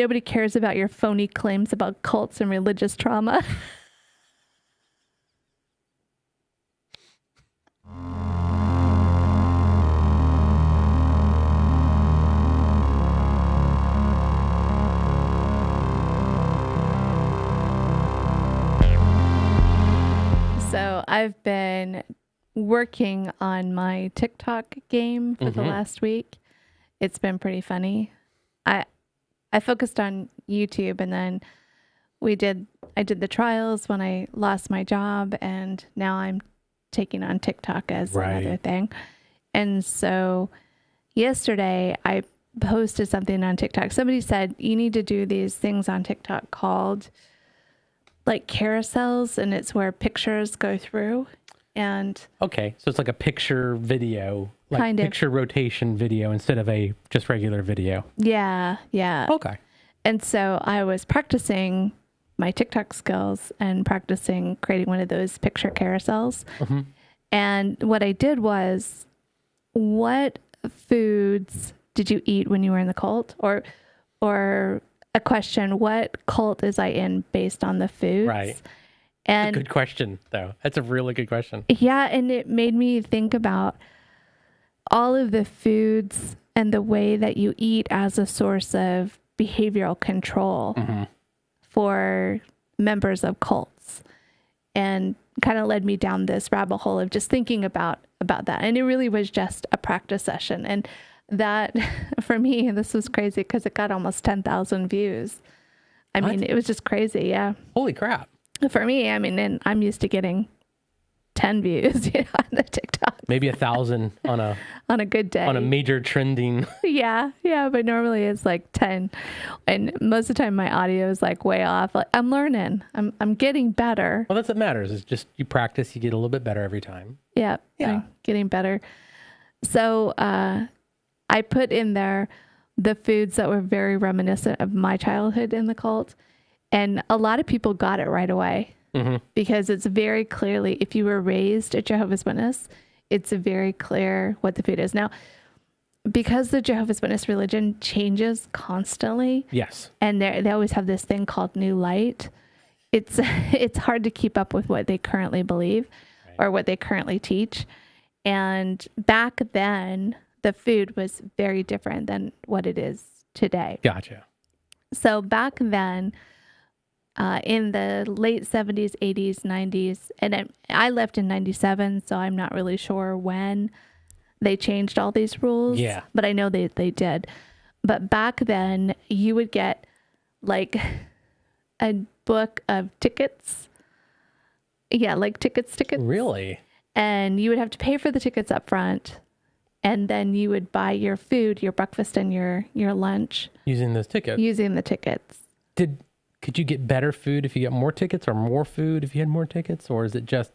Nobody cares about your phony claims about cults and religious trauma. So I've been working on my TikTok game for the last week. It's been pretty funny. I focused on YouTube, and then I did the trials when I lost my job, and now I'm taking on TikTok as another thing. And so yesterday I posted something on TikTok. Somebody said, you need to do these things on TikTok called like carousels, and it's where pictures go through. And okay, so it's like a picture video, like kind of picture rotation video instead of a just regular video. Yeah. Okay. And so I was practicing my TikTok skills and practicing creating one of those picture carousels. And what I did was, what foods did you eat when you were in the cult? Or a question, what cult is I in based on the foods? Right. And That's a good question, though. That's a really good question. Yeah, and it made me think about all of the foods and the way that you eat as a source of behavioral control for members of cults, and kind of led me down this rabbit hole of just thinking about that. And it really was just a practice session. And that, for me, this was crazy because it got almost 10,000 views. I mean, it was just crazy. Yeah. Holy crap. For me, I mean, and I'm used to getting 10 views on the TikTok. Maybe 1,000 on a good day. On a major trending. Yeah, but normally it's like 10. And most of the time my audio is like way off. Like, I'm learning. I'm getting better. Well, that's what matters. It's just you practice, you get a little bit better every time. Yeah. I'm getting better. So I put in there the foods that were very reminiscent of my childhood in the cult. And a lot of people got it right away because it's very clearly, if you were raised a Jehovah's Witness, it's very clear what the food is. Now, because the Jehovah's Witness religion changes constantly. Yes. And they always have this thing called New Light. It's hard to keep up with what they currently believe or what they currently teach. And back then, the food was very different than what it is today. Gotcha. So back then, in the late 70s, 80s, 90s, and I left in 97, so I'm not really sure when they changed all these rules. Yeah. But I know they did. But back then, you would get like a book of tickets. Yeah, like tickets. Really? And you would have to pay for the tickets up front. And then you would buy your food, your breakfast and your lunch. Using those tickets? Using the tickets. Could you get better food if you get more tickets, or more food if you had more tickets? Or is it just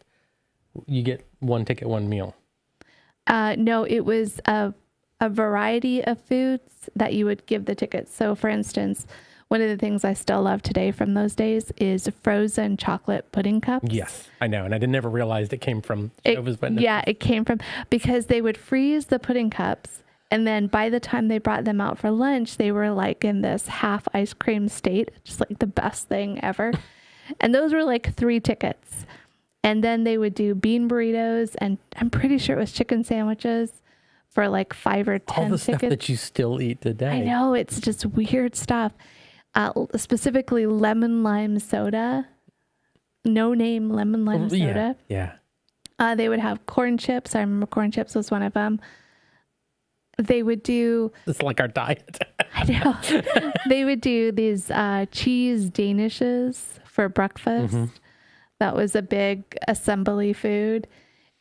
you get one ticket, one meal? No, it was a variety of foods that you would give the tickets. So, for instance, one of the things I still love today from those days is frozen chocolate pudding cups. Yes, I know. And I never realized it came from Jehovah's Witnesses. Yeah, it came from, because they would freeze the pudding cups. And then by the time they brought them out for lunch, they were like in this half ice cream state, just like the best thing ever. And those were like 3 tickets. And then they would do bean burritos, and I'm pretty sure it was chicken sandwiches for like 5 or 10 All the tickets. stuff that you still eat today. I know, it's just weird stuff. Specifically lemon lime soda, no name lemon lime soda. Yeah. They would have corn chips. I remember corn chips was one of them. They would do... It's like our diet. I know. They would do these cheese danishes for breakfast. That was a big assembly food.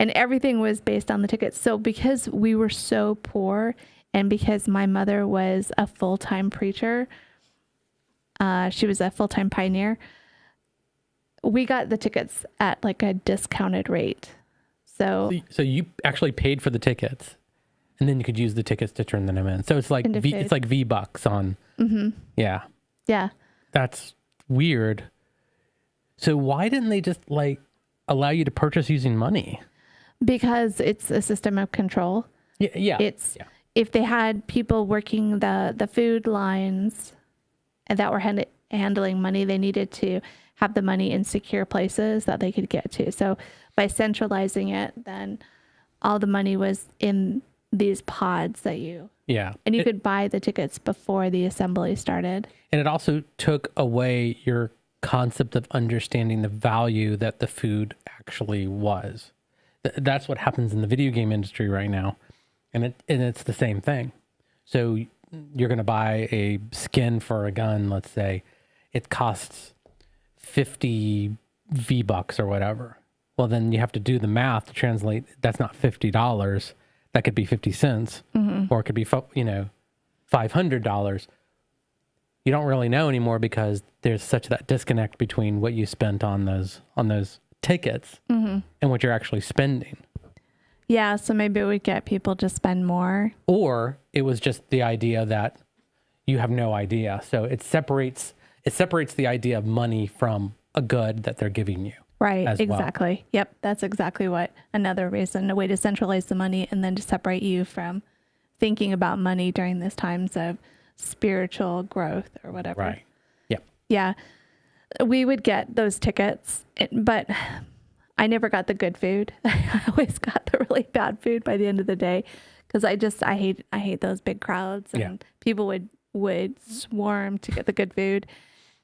And everything was based on the tickets. So because we were so poor, and because my mother was a full-time preacher, she was a full-time pioneer, we got the tickets at like a discounted rate. So you actually paid for the tickets, and then you could use the tickets to turn them in. So it's like it's like V-Bucks on. Yeah. That's weird. So why didn't they just like allow you to purchase using money? Because it's a system of control. Yeah. If they had people working the food lines, that were handling money, they needed to have the money in secure places that they could get to. So by centralizing it, then all the money was in these pods that you could buy the tickets before the assembly started. And it also took away your concept of understanding the value that the food actually was. That's what happens in the video game industry right now. And it's the same thing. So you're going to buy a skin for a gun, let's say. It costs 50 V-bucks or whatever. Well, then you have to do the math to translate. That's not $50. That could be 50 cents, or it could be, $500. You don't really know anymore because there's such that disconnect between what you spent on those tickets and what you're actually spending. Yeah, so maybe it would get people to spend more. Or it was just the idea that you have no idea. So it separates the idea of money from a good that they're giving you. Right, exactly. Well. Yep, that's exactly what another reason, a way to centralize the money and then to separate you from thinking about money during these times of spiritual growth or whatever. Right. Yeah. Yeah. We would get those tickets, but I never got the good food. I always got the really bad food by the end of the day because I hate those big crowds and people would swarm to get the good food,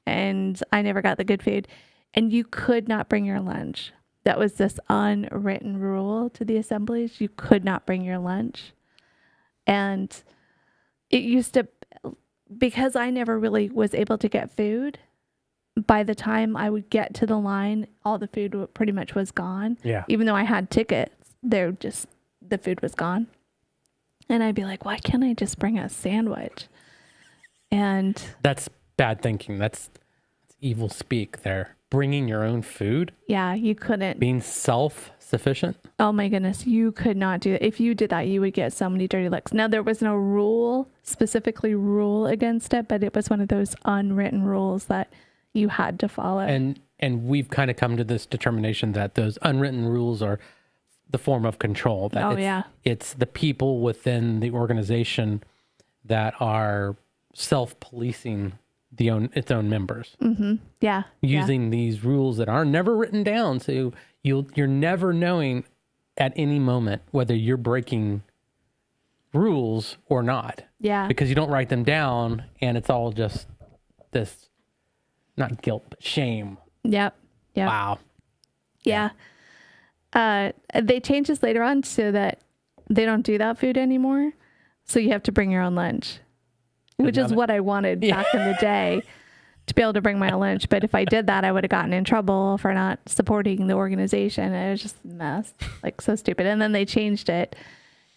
and I never got the good food. And you could not bring your lunch. That was this unwritten rule to the assemblies. You could not bring your lunch. And it used to, because I never really was able to get food, by the time I would get to the line, all the food pretty much was gone. Yeah. Even though I had tickets, the food was gone. And I'd be like, why can't I just bring a sandwich? And that's bad thinking. That's evil speak there. Bringing your own food? Yeah, you couldn't. Being self-sufficient? Oh my goodness, you could not do it. If you did that, you would get so many dirty looks. Now, there was no specifically rule against it, but it was one of those unwritten rules that you had to follow. And we've kind of come to this determination that those unwritten rules are the form of control. That it's the people within the organization that are self-policing its own members. Mm-hmm. Yeah. Using these rules that are never written down. So you're never knowing at any moment whether you're breaking rules or not. Yeah. Because you don't write them down, and it's all just this, not guilt, but shame. Yep. Wow. Yeah. They changed this later on so that they don't do that food anymore. So you have to bring your own lunch, which is what I wanted back in the day, to be able to bring my own lunch. But if I did that, I would have gotten in trouble for not supporting the organization. It was just a mess, like so stupid. And then they changed it.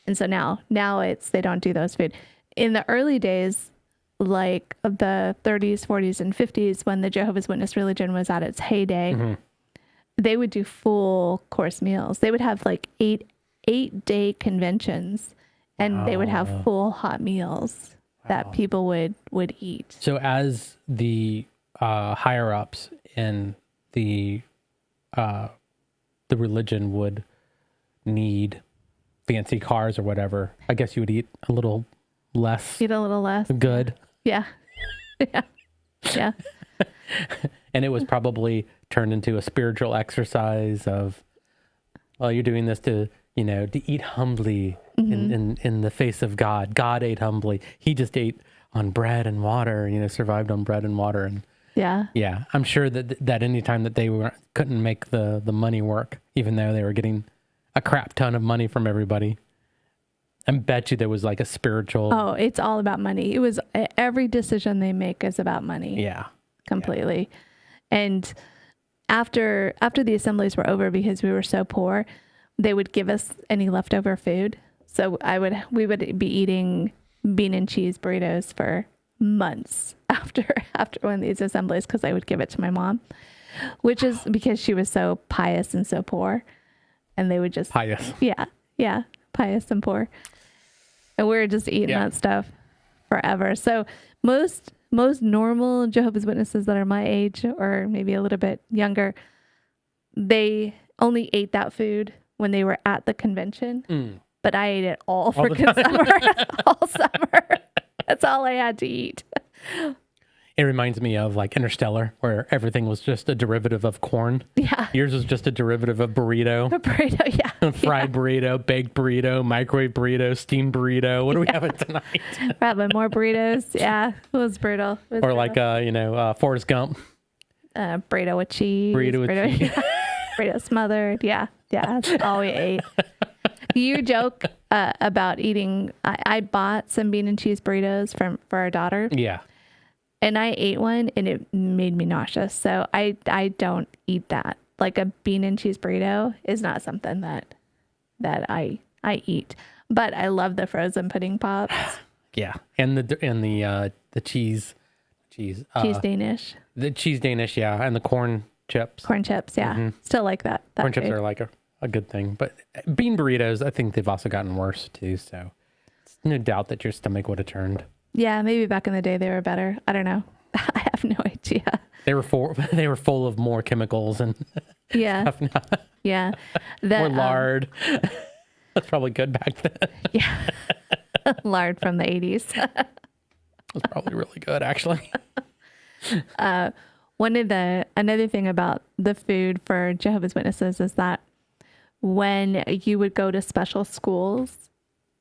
And so now they don't do those food. In the early days, like the 30s, 40s, and 50s, when the Jehovah's Witness religion was at its heyday, they would do full course meals. They would have like eight-day conventions, and they would have full hot meals that people would eat. So as the higher ups in the religion would need fancy cars or whatever, I guess you would eat a little less. Eat a little less. Good. Yeah. Yeah. And it was probably turned into a spiritual exercise of, well, you're doing this to eat humbly in the face of God. God ate humbly. He just ate on bread and water, survived on bread and water. And yeah, I'm sure that any time that they couldn't make the money work, even though they were getting a crap ton of money from everybody, I bet you there was like a spiritual. Oh, it's all about money. It was every decision they make is about money. Yeah. Completely. Yeah. And after the assemblies were over, because we were so poor, they would give us any leftover food. So we would be eating bean and cheese burritos for months after one of these assemblies, because I would give it to my mom, which is because she was so pious and so poor, and they would just pious. Yeah, pious and poor, and we were just eating that stuff forever. So most normal Jehovah's Witnesses that are my age, or maybe a little bit younger, they only ate that food when they were at the convention. But I ate it all freaking summer. All summer. That's all I had to eat. It reminds me of like Interstellar, where everything was just a derivative of corn. Yeah. Yours was just a derivative of burrito. A burrito, yeah. Fried burrito, baked burrito, microwave burrito, steamed burrito. What do we have it tonight? Probably more burritos. Yeah, it was brutal. It was or brutal. like, Forrest Gump. Burrito with cheese. Burrito with cheese. Burrito smothered. Yeah, that's all we ate. You joke about eating. I bought some bean and cheese burritos for our daughter. Yeah. And I ate one and it made me nauseous. So I don't eat that. Like a bean and cheese burrito is not something that I eat. But I love the frozen pudding pops. Yeah. And the cheese Danish. The cheese Danish, yeah, and the corn chips. Corn chips, yeah. Mm-hmm. Still like that. Corn chips are like a good thing. But bean burritos, I think they've also gotten worse too. So it's no doubt that your stomach would have turned. Yeah, maybe back in the day they were better. I don't know. I have no idea. They were full of more chemicals and stuff now. Yeah. More lard. That's probably good back then. Yeah. Lard from the 80s. That's probably really good, actually. Another thing about the food for Jehovah's Witnesses is that when you would go to special schools,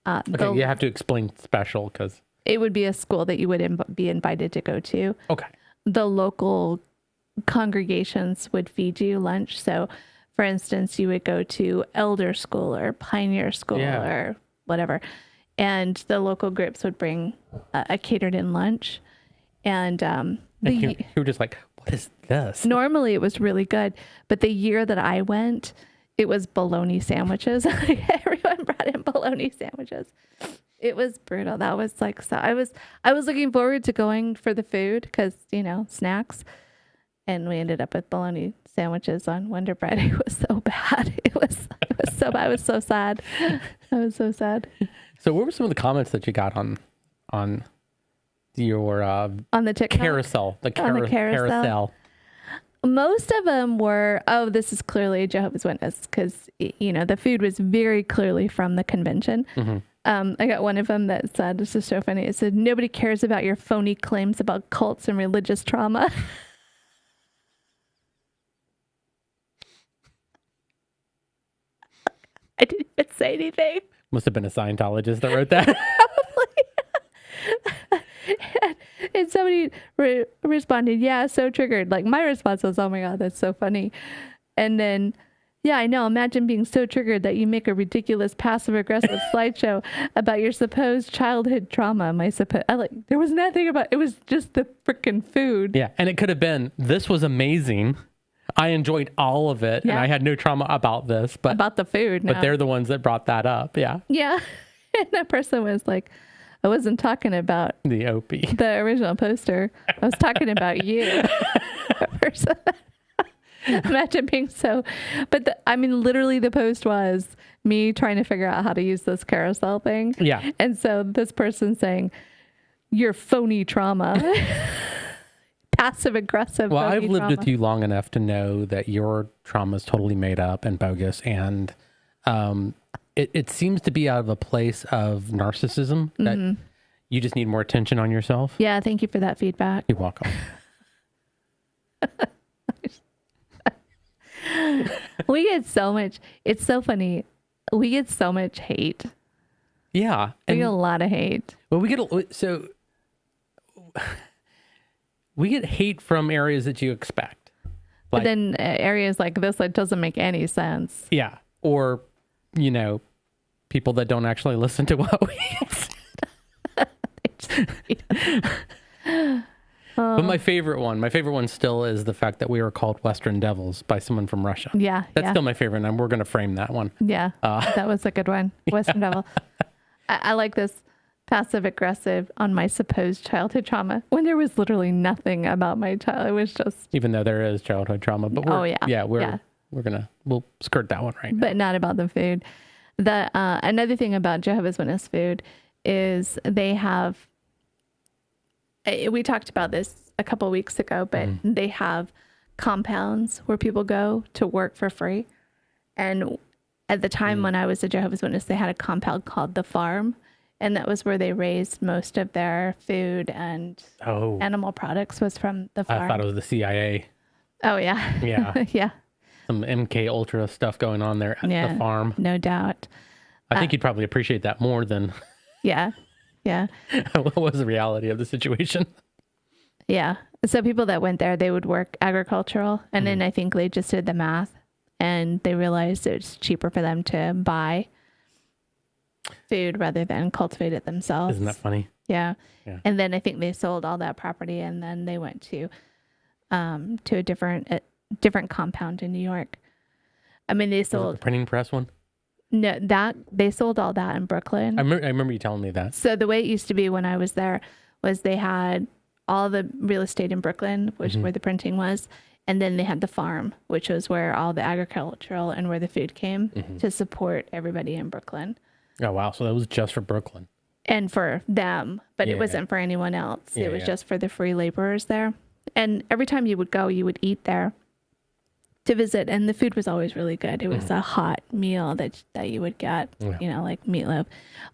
okay, you have to explain special because it would be a school that you would be invited to go to. Okay. The local congregations would feed you lunch. So, for instance, you would go to Elder School or Pioneer School or whatever, and the local groups would bring a catered-in lunch. And you were just like, what is this? Normally, it was really good, but the year that I went, it was bologna sandwiches. Everyone brought in bologna sandwiches. It was brutal. That was like, so I was looking forward to going for the food because, snacks. And we ended up with bologna sandwiches on Wonder Bread. It was so bad. It was so bad. I was so sad. I was so sad. So what were some of the comments that you got on your on the TikTok carousel? The carousel. Most of them were, oh, this is clearly a Jehovah's Witness because, the food was very clearly from the convention. Mm-hmm. I got one of them that said, this is so funny. It said, nobody cares about your phony claims about cults and religious trauma. I didn't even say anything. Must have been a Scientologist that wrote that. Probably. And somebody responded, yeah, so triggered. Like my response was, oh my God, that's so funny. And then, yeah, I know. Imagine being so triggered that you make a ridiculous passive-aggressive slideshow about your supposed childhood trauma. There was nothing about it. Was just the freaking food. Yeah, and it could have been, this was amazing. I enjoyed all of it, and I had no trauma about this. But about the food, But they're the ones that brought that up, yeah. Yeah, and that person was like, I wasn't talking about the OP, the original poster. I was talking about you, that person. Imagine being so, but literally the post was me trying to figure out how to use this carousel thing. Yeah. And so this person saying, your phony trauma, passive aggressive. Well, I've lived with you long enough to know that your trauma is totally made up and bogus. And it seems to be out of a place of narcissism that you just need more attention on yourself. Yeah. Thank you for that feedback. You're welcome. We get so much. It's so funny. We get so much hate. Yeah. We get a lot of hate. Well, we get hate from areas that you expect. But then areas like this, that doesn't make any sense. Yeah. Or, people that don't actually listen to what we say. But my favorite one still is the fact that we were called Western Devils by someone from Russia. Yeah. That's still my favorite, and we're going to frame that one. Yeah. That was a good one. Western Devil. I like this passive aggressive on my supposed childhood trauma when there was literally nothing about my child. It was just. Even though there is childhood trauma, but we'll skirt that one right now. But not about the food. Another thing about Jehovah's Witness food is they have. We talked about this a couple of weeks ago, but they have compounds where people go to work for free. And at the time when I was a Jehovah's Witness, they had a compound called The Farm. And that was where they raised most of their food and animal products was from the farm. I thought it was the CIA. Oh, yeah. Yeah. Yeah. Some MK Ultra stuff going on there at the farm. No doubt. I think you'd probably appreciate that more than... Yeah. Yeah. What was the reality of the situation? Yeah. So people that went there, they would work agricultural. And then I think they just did the math and they realized it's cheaper for them to buy food rather than cultivate it themselves. Isn't that funny? Yeah. And then I think they sold all that property and then they went to a different compound in New York. I mean, they sold the printing press one. No, they sold all that in Brooklyn. I remember you telling me that. So the way it used to be when I was there was they had all the real estate in Brooklyn, which where the printing was, and then they had the farm, which was where all the agricultural and where the food came to support everybody in Brooklyn. Oh, wow. So that was just for Brooklyn. And for them, but it wasn't for anyone else. It was just for the free laborers there. And every time you would go, you would eat there to visit. And the food was always really good. It was a hot meal that you would get, like meatloaf.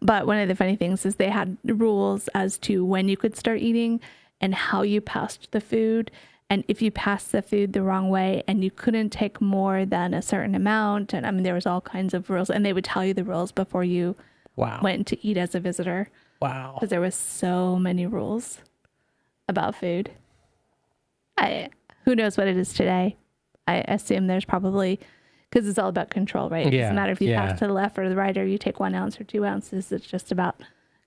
But one of the funny things is they had rules as to when you could start eating and how you passed the food. And if you passed the food the wrong way and you couldn't take more than a certain amount. And I mean, there was all kinds of rules and they would tell you the rules before you went to eat as a visitor. Wow. Because there was so many rules about food. Who knows what it is today? I assume there's probably, because it's all about control, right? It doesn't matter if you pass to the left or the right or you take 1 ounce or 2 ounces. It's just about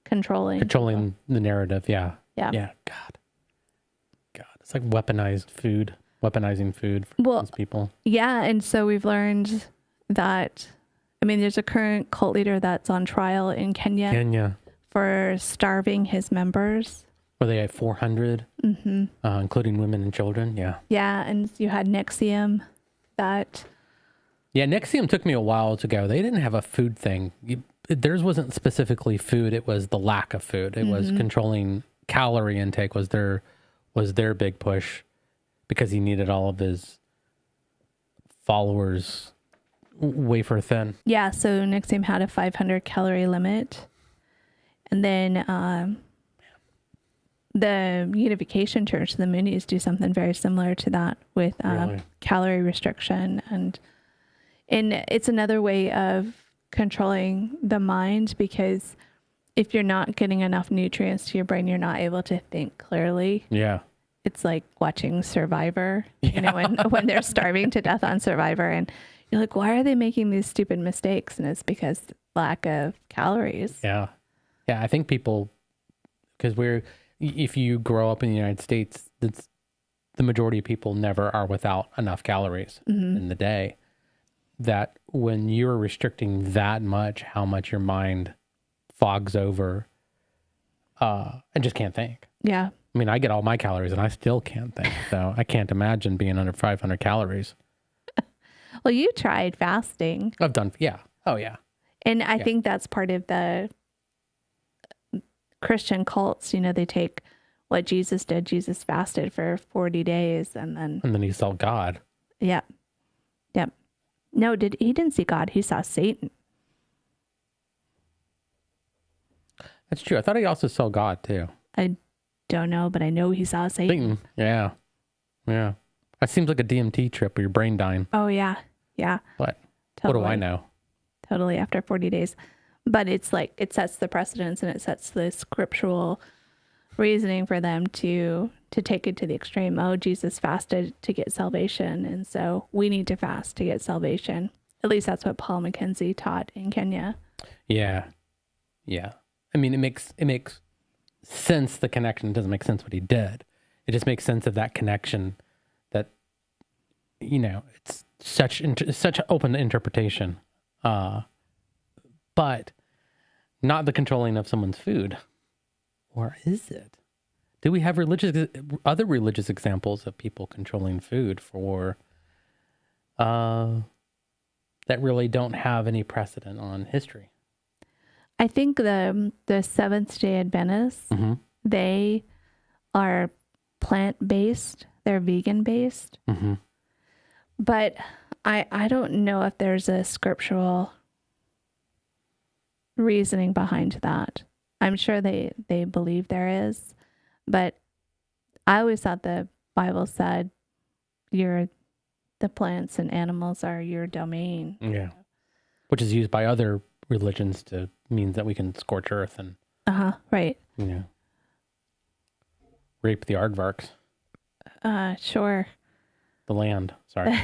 controlling the narrative. Yeah. Yeah. God. It's like weaponizing food for these people. Yeah. And so we've learned that, I mean, there's a current cult leader that's on trial in Kenya for starving his members. Were they at 400, including women and children? Yeah. Yeah. And you had Nexium that. Yeah. Nexium took me a while to go. They didn't have a food thing. Theirs wasn't specifically food. It was the lack of food. It was controlling calorie intake was their big push because he needed all of his followers wafer thin. Yeah. So Nexium had a 500 calorie limit. And then, the Unification Church, the Moonies, do something very similar to that with calorie restriction. And it's another way of controlling the mind because if you're not getting enough nutrients to your brain, you're not able to think clearly. Yeah. It's like watching Survivor, when they're starving to death on Survivor and you're like, why are they making these stupid mistakes? And it's because lack of calories. Yeah. Yeah. I think people, because if you grow up in the United States, the majority of people never are without enough calories in the day. That when you're restricting that much, how much your mind fogs over and just can't think. Yeah. I mean, I get all my calories and I still can't think. So I can't imagine being under 500 calories. Well, you tried fasting. I've done, yeah. Oh, yeah. And I think that's part of the Christian cults, they take what Jesus did. Jesus fasted for 40 days and then he saw God. Yep. No, he didn't see God. He saw Satan. That's true. I thought he also saw God too. I don't know, but I know he saw Satan. Yeah. That seems like a DMT trip where your brain dying. Oh yeah. But totally. What do I know? Totally after 40 days. But it's like, it sets the precedence and it sets the scriptural reasoning for them to take it to the extreme. Oh, Jesus fasted to get salvation. And so we need to fast to get salvation. At least that's what Paul McKenzie taught in Kenya. Yeah. I mean, it makes sense, the connection. It doesn't make sense what he did. It just makes sense of that connection that, it's such an open other but not the controlling of someone's food. Or is it? Do we have other religious examples of people controlling food for that really don't have any precedent on history? I think the Seventh-day Adventists, they are plant-based. They're vegan-based. But I don't know if there's a scriptural reasoning behind that. I'm sure they believe there is, but I always thought the Bible said the plants and animals are your domain. Yeah. Which is used by other religions to means that we can scorch earth and right. Rape the aardvarks. Sure. The land. Sorry.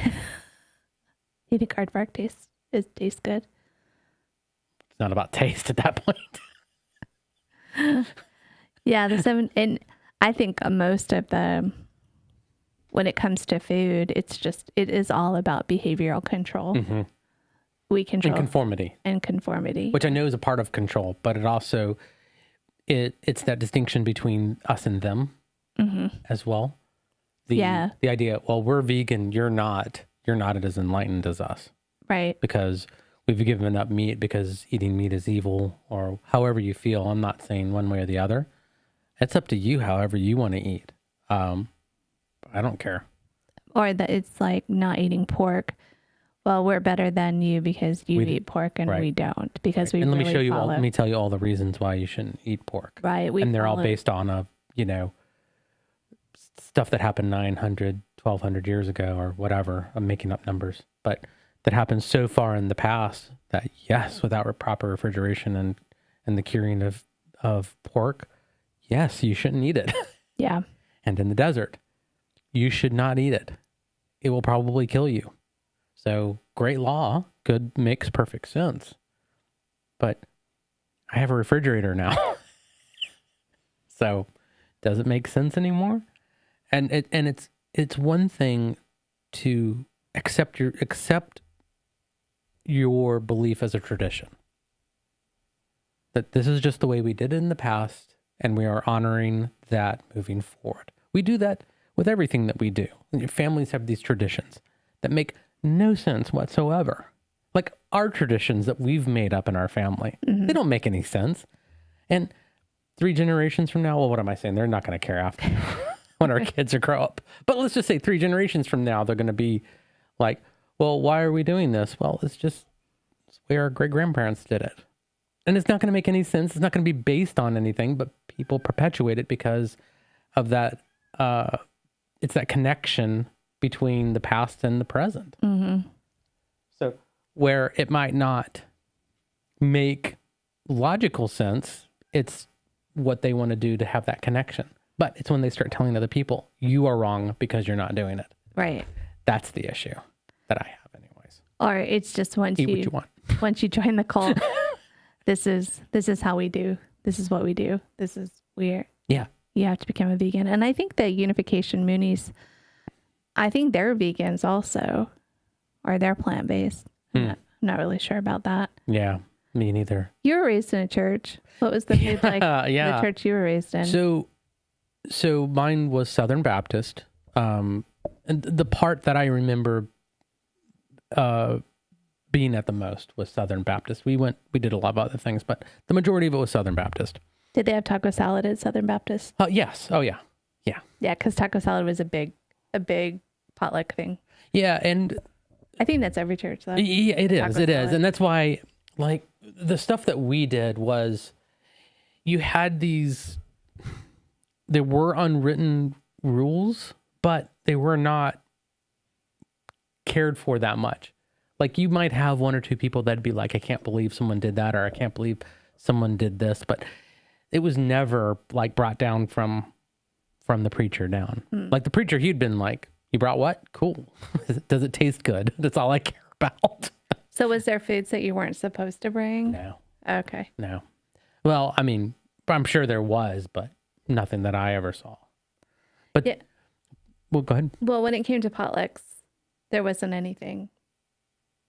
You think aardvark tastes good? It's not about taste at that point. Yeah, and I think most of when it comes to food, it is all about behavioral control. Mm-hmm. We control and conformity, which I know is a part of control, but it also it's that distinction between us and them as well. The idea, well, we're vegan, you're not as enlightened as us, right? Because we've given up meat because eating meat is evil, or however you feel. I'm not saying one way or the other. It's up to you, however you want to eat. I don't care. Or that it's like not eating pork. Well, we're better than you because you eat pork and we don't. Because we and let me tell you all the reasons why you shouldn't eat pork. Right. And they're all based on stuff that happened 900, 1200 years ago or whatever. I'm making up numbers, but that happened so far in the past that yes, without proper refrigeration and the curing of pork, yes, you shouldn't eat it. Yeah. And in the desert, you should not eat it. It will probably kill you. So great law, makes perfect sense. But I have a refrigerator now. So does it make sense anymore? And it's one thing to accept your belief as a tradition. That this is just the way we did it in the past, and we are honoring that moving forward. We do that with everything that we do. Families have these traditions that make no sense whatsoever. Like our traditions that we've made up in our family. They don't make any sense. And 3 generations from now, well, what am I saying? They're not going to care after when our kids grow up. But let's just say 3 generations from now, they're going to be like, well, why are we doing this? Well, it's the way our great-grandparents did it. And it's not going to make any sense. It's not going to be based on anything, but people perpetuate it because of that. It's that connection between the past and the present. So where it might not make logical sense, it's what they want to do to have that connection. But it's when they start telling other people, you are wrong because you're not doing it. Right. That's the issue that I have anyways. Or it's just once Eat what you want. Once you join the cult, this is how we do. This is what we do. This is weird. Yeah. You have to become a vegan. And I think the Unification Moonies, I think they're vegans also, or they're plant-based. I'm not really sure about that. Yeah, me neither. You were raised in a church. What was the food like? The church you were raised in? So mine was Southern Baptist. And the part that I remember being at the most was Southern Baptist. We did a lot of other things, but the majority of it was Southern Baptist. Did they have taco salad at Southern Baptist? Yes. Oh, yeah. Yeah. Yeah, because taco salad was a big potluck thing. Yeah, and I think that's every church, though. Yeah, it is. It is. And that's why, like, the stuff that we did was you had there were unwritten rules, but they were not cared for that much. Like, you might have 1 or 2 people that'd be like, I can't believe someone did that, or I can't believe someone did this, but it was never like brought down from the preacher down. Like the preacher, he'd been like, you brought what? Cool. Does it taste good? That's all I care about. So was there foods that you weren't supposed to bring? No. Okay. No. Well, I mean, I'm sure there was, but nothing that I ever saw. But, yeah. Well, go ahead. Well, when it came to potlucks, there wasn't anything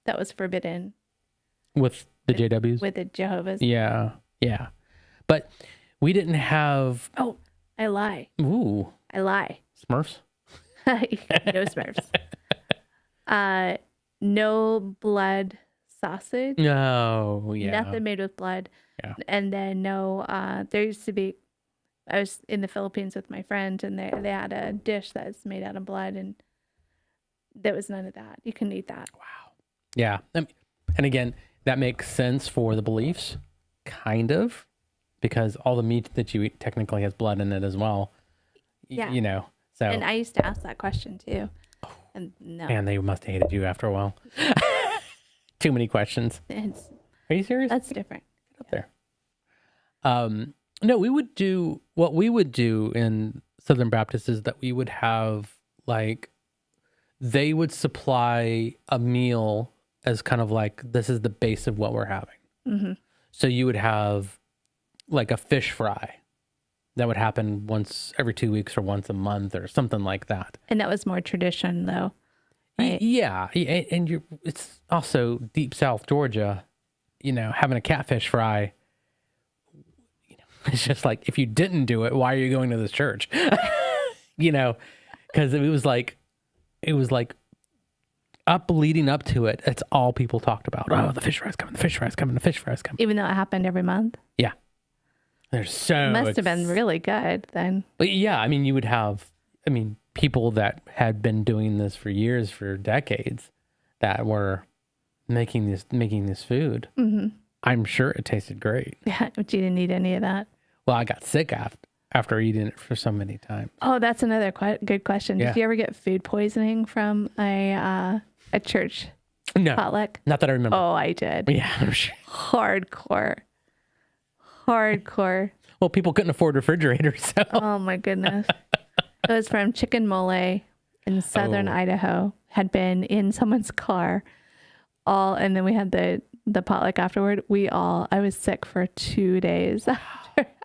that was forbidden. With the JWs? With the Jehovahs? Yeah. Yeah. But we didn't have... Oh, I lie. Ooh. I lie. Smurfs? No Smurfs. No blood sausage. No, yeah. Nothing made with blood. Yeah. And then no, there used to be, I was in the Philippines with my friend, and they had a dish that's made out of blood, and there was none of that. You couldn't eat that. Wow. Yeah. And again, that makes sense for the beliefs, kind of. because all the meat that you eat technically has blood in it as well. Yeah. You know, so. And I used to ask that question too. And no. Man, they must have hated you after a while. Too many questions. Are you serious? That's different. Get up there. No, what we would do in Southern Baptist is that we would have like, they would supply a meal as kind of like, this is the base of what we're having. Mm-hmm. So you would have like a fish fry that would happen once every 2 weeks or once a month or something like that. And that was more tradition though. Right? Yeah. And it's also deep South Georgia, you know, having a catfish fry. You know, it's just like, if you didn't do it, why are you going to this church? You know, because it was like leading up to it. That's all people talked about. Oh, the fish fry's coming, the fish fry's coming, the fish fry's coming. Even though it happened every month? Yeah. It must have been really good then. But yeah, I mean, you would have, people that had been doing this for years, for decades, that were making this food. Mm-hmm. I'm sure it tasted great. Yeah, but you didn't eat any of that. Well, I got sick after eating it for so many times. Oh, that's another good question. Did you ever get food poisoning from a church potluck? Not that I remember. Oh, I did. Yeah, I'm sure. Hardcore. Well, people couldn't afford refrigerators, so. Oh my goodness. It was from chicken mole in southern Idaho. Had been in someone's car. And then we had the potluck afterward. I was sick for 2 days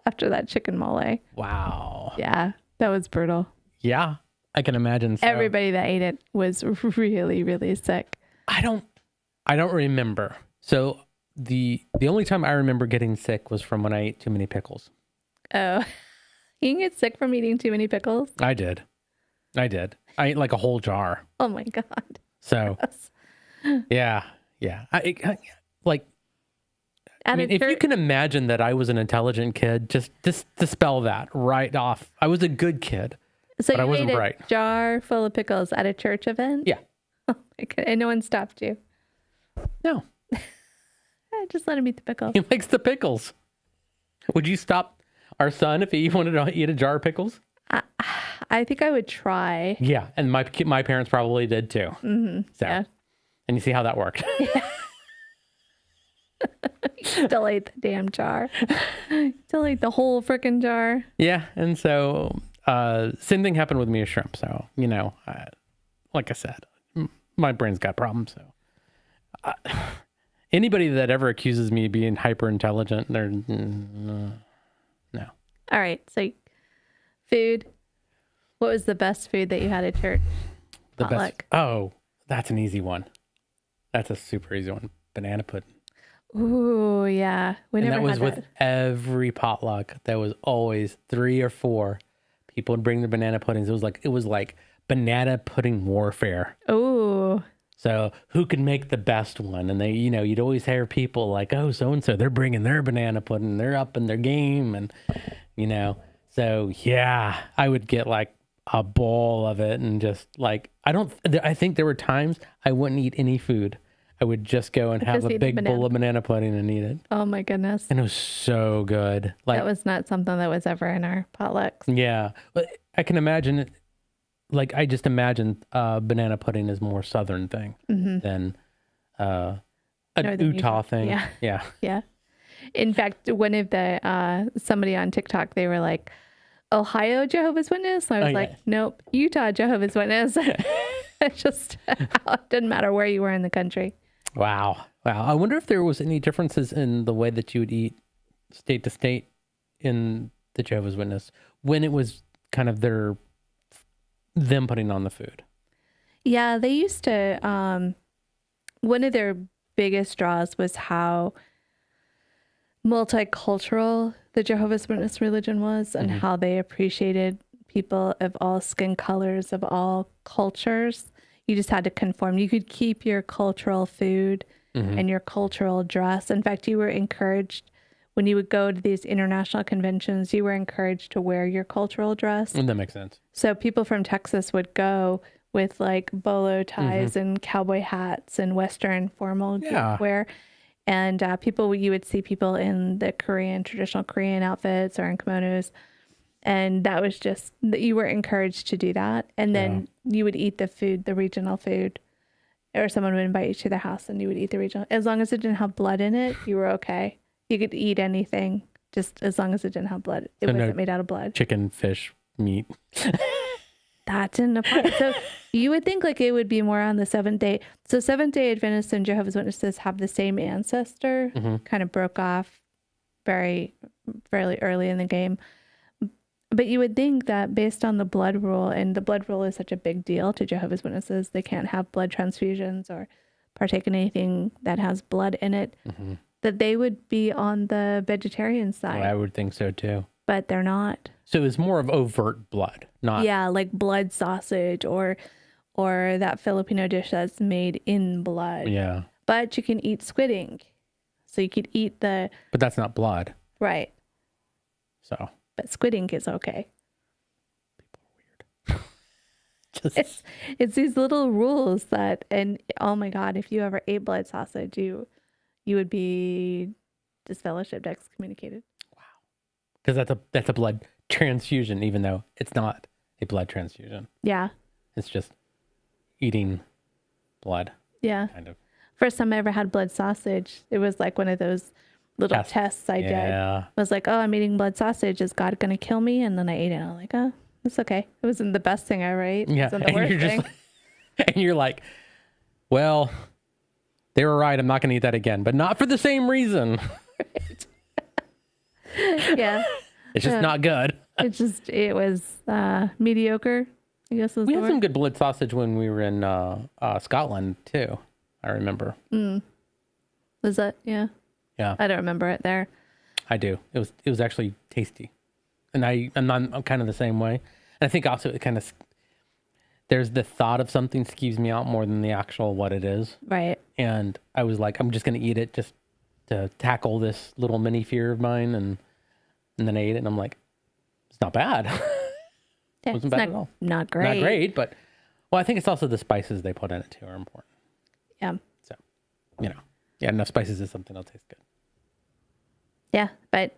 after that chicken mole. Wow. Yeah, that was brutal. Yeah, I can imagine. So. Everybody that ate it was really, really sick. I don't remember. So the only time I remember getting sick was from when I ate too many pickles. Oh, you can get sick from eating too many pickles? I did. I ate like a whole jar. Oh my God. So, yeah. If you can imagine that I was an intelligent kid, just dispel that right off. I was a good kid, but I wasn't bright. A jar full of pickles at a church event? Yeah. Oh my God. And no one stopped you? No. Just let him eat the pickles. He likes the pickles. Would you stop our son if he wanted to eat a jar of pickles? I think I would try. Yeah, and my parents probably did too. Mm-hmm. So, yeah. And you see how that worked. Yeah. Still ate the damn jar. Still ate the whole freaking jar. Yeah, and so same thing happened with me with shrimp. So, like I said, my brain's got problems. So anybody that ever accuses me of being hyper intelligent, they're no. All right, so food. What was the best food that you had at church? The best. Oh, that's an easy one. That's a super easy one. Banana pudding. Ooh, yeah. That was with every potluck. There was always 3 or 4 people would bring their banana puddings. It was like banana pudding warfare. Ooh. So who could make the best one? And they, you'd always hear people like, oh, so-and-so, they're bringing their banana pudding. They're up in their game. And, so yeah, I would get like a bowl of it and just like, I think there were times I wouldn't eat any food. I would just go and have a big bowl of banana pudding and eat it. Oh my goodness. And it was so good. Like, that was not something that was ever in our potlucks. Yeah. But I can imagine it. Like, I just imagine banana pudding is more Southern thing than an Utah thing. Yeah. Yeah. Yeah. In fact, one of the, somebody on TikTok, they were like, Ohio Jehovah's Witness? And I was like, nope, Utah Jehovah's Witness. It just it didn't matter where you were in the country. Wow. I wonder if there was any differences in the way that you would eat state to state in the Jehovah's Witness when it was kind of them putting on the food. Yeah, they used to, one of their biggest draws was how multicultural the Jehovah's Witness religion was and how they appreciated people of all skin colors, of all cultures. You just had to conform. You could keep your cultural food and your cultural dress. In fact, you were encouraged, when you would go to these international conventions, you were encouraged to wear your cultural dress. And that makes sense. So people from Texas would go with like bolo ties and cowboy hats and Western formal wear. And you would see people in the traditional Korean outfits or in kimonos. And that was just, you were encouraged to do that. And then you would eat the food, the regional food, or someone would invite you to their house and you would eat the regional. As long as it didn't have blood in it, you were okay. You could eat anything, just as long as it didn't have blood. It wasn't made out of blood. Chicken, fish, meat. That didn't apply. So you would think like it would be more on the Seventh Day. So Seventh-day Adventists and Jehovah's Witnesses have the same ancestor, kind of broke off fairly early in the game. But you would think that based on the blood rule, and the blood rule is such a big deal to Jehovah's Witnesses, they can't have blood transfusions or partake in anything that has blood in it, that they would be on the vegetarian side. Well, I would think so too. But they're not. So it's more of overt blood, not... Yeah, like blood sausage or that Filipino dish that's made in blood. Yeah. But you can eat squid ink. So you could eat the... But that's not blood. Right. So... But squid ink is okay. People are weird. It's these little rules that, and oh my God, if you ever ate blood sausage, you would be disfellowshipped, excommunicated. Wow. Because that's a blood transfusion, even though it's not a blood transfusion. Yeah. It's just eating blood. Yeah. Kind of. First time I ever had blood sausage, it was like one of those little tests I did. I was like, oh, I'm eating blood sausage. Is God going to kill me? And then I ate it. And I'm like, oh, it's okay. It wasn't the best thing I ever ate. Yeah. It wasn't the worst thing. And you're like, well, they were right. I'm not going to eat that again, but not for the same reason. Right. Yeah. It's just not good. It was mediocre, I guess was we the had word. some good blood sausage when we were in Scotland too. I remember. Was that? Yeah. Yeah. I don't remember it there. I do. It was actually tasty. And I'm kind of the same way. And I think also it kind of, there's the thought of something skeeves me out more than the actual what it is. Right. And I was like, I'm just going to eat it just to tackle this little mini fear of mine. And then I ate it and I'm like, it's not bad. Yeah, Wasn't bad at all. Not great. Not great, but well, I think it's also the spices they put in it too are important. Yeah. So, enough spices is something that'll taste good. Yeah, but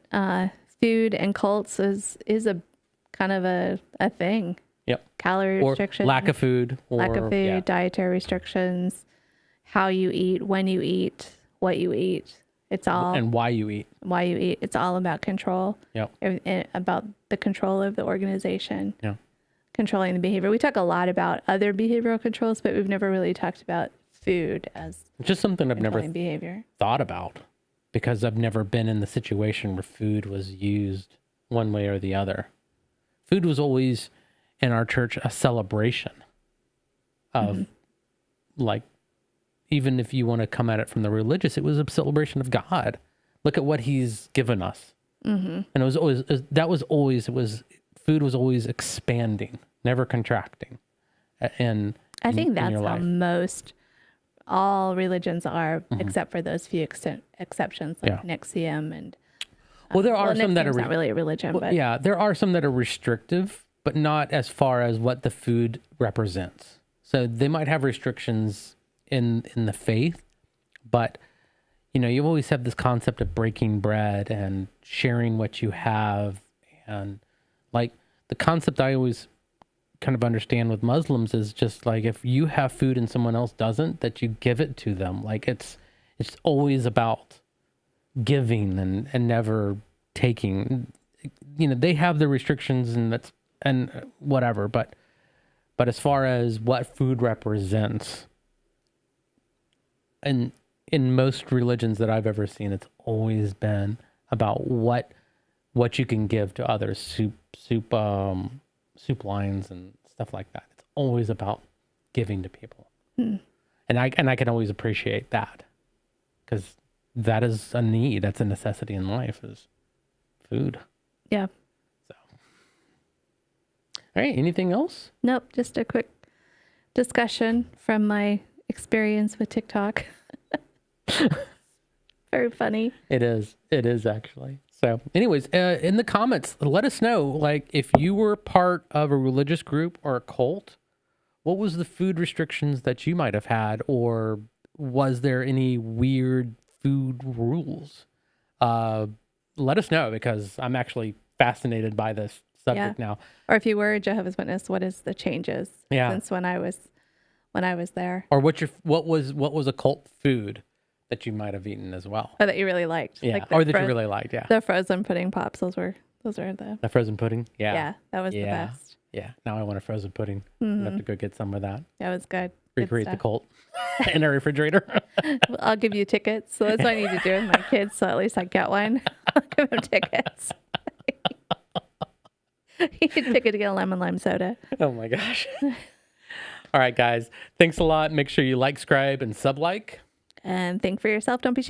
food and cults is a kind of a thing. Yep. Calorie restrictions. Lack of food. Dietary restrictions, how you eat, when you eat, what you eat. It's all... And why you eat. Why you eat. It's all about control. Yep. About the control of the organization. Yeah. Controlling the behavior. We talk a lot about other behavioral controls, but we've never really talked about food as just something I've never thought about, because I've never been in the situation where food was used one way or the other. Food was always in our church a celebration of like, even if you want to come at it from the religious, it was a celebration of God. Look at what he's given us. And it was always, food was always expanding, never contracting. And I think that's how all religions are, except for those few exceptions like Nexium and... Well, there are some that are... not really a religion, but... Yeah, there are some that are restrictive, but not as far as what the food represents. So they might have restrictions in the faith, but you always have this concept of breaking bread and sharing what you have, and like the concept I always kind of understand with Muslims is just like, if you have food and someone else doesn't, that you give it to them. Like it's always about giving and never taking. They have the restrictions and whatever, but as far as what food represents, and in most religions that I've ever seen, it's always been about what you can give to others, soup lines and stuff like that. It's always about giving to people. And I can always appreciate that, because that is a need. That's a necessity in life, is food. Yeah. So, all right. Anything else? Nope. Just a quick discussion from my experience with TikTok. Very funny. It is actually. So anyways, in the comments, let us know, like, if you were part of a religious group or a cult, what was the food restrictions that you might have had, or was there any weird food rules. Let us know, because I'm actually fascinated by this subject now. Or if you were a Jehovah's Witness, what is the changes since when I was there? Or what was a cult food that you might have eaten as well? Or that you really liked. Yeah. Or that you really liked, yeah. The frozen pudding pops, those were the frozen pudding? Yeah. Yeah, that was the best. Yeah. Now I want a frozen pudding. I'm gonna have to go get some of that. That was good. Recreate the cult in a refrigerator. I'll give you tickets. So that's what I need to do with my kids. So at least I get one. I'll give them tickets. You can pick it to get a lemon lime soda. Oh my gosh. All right, guys. Thanks a lot. Make sure you like, subscribe, and sub-like. And think for yourself. Don't be